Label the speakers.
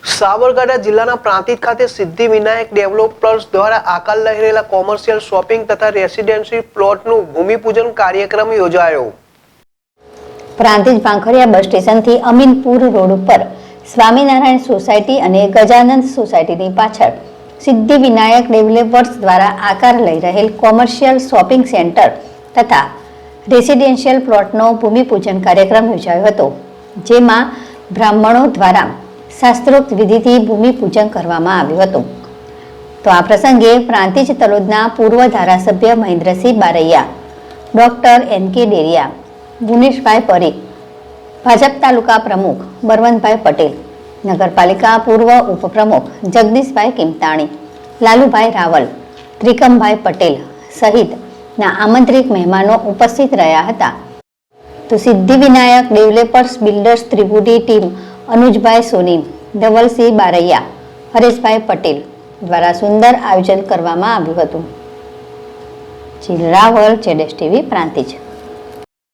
Speaker 1: સાબરકાંઠા જિલ્લાના પ્રાંતિજ ખાતે સિદ્ધિવિનાયક ડેવલપર્સ દ્વારા આકાર લઈ રહેલા કોમર્શિયલ શોપિંગ તથા રેસિડેન્સી પ્લોટનું ભૂમિપૂજન કાર્યક્રમ યોજાયો।
Speaker 2: પ્રાંતિજ ભાંખરિયા બસ સ્ટેશનથી અમીનપુર રોડ ઉપર સ્વામિનારાયણ સોસાયટી અને ગજાનંદ સોસાયટીની પાછળ સિદ્ધિવિનાયક ડેવલપર્સ દ્વારા આકાર લઈ રહેલ કોમર્શિયલ શોપિંગ સેન્ટર તથા રેસિડેન્શિયલ પ્લોટનો ભૂમિપૂજન કાર્યક્રમ યોજાયો હતો, જેમાં બ્રાહ્મણો દ્વારા શાસ્ત્રોક્ત વિધિથી ભૂમિપૂજન કરવામાં આવ્યું હતું। તો આ પ્રસંગે પ્રાંતિજ તલોદના પૂર્વ ધારાસભ્ય મહેન્દ્રસિંહ બારૈયા, ડોક્ટર એન.કે. ડેરિયા, ગુનેશભાઈ પરીખ, ભાજપ તાલુકા પ્રમુખ બળવંતભાઈ પટેલ, નગરપાલિકા પૂર્વ ઉપપ્રમુખ જગદીશભાઈ કિમતાણી, લાલુભાઈ રાવલ, ત્રિકમભાઈ પટેલ સહિતના આમંત્રિત મહેમાનો ઉપસ્થિત રહ્યા હતા। તો સિદ્ધિવિનાયક ડેવલપર્સ બિલ્ડર્સ ત્રિપુટી ટીમ અનુજભાઈ સોની, ધવલસિંહ બારૈયા, હરેશભાઈ પટેલ દ્વારા સુંદર આયોજન કરવામાં આવ્યું હતું। રાવલ, ZSTV પ્રાંતિજ।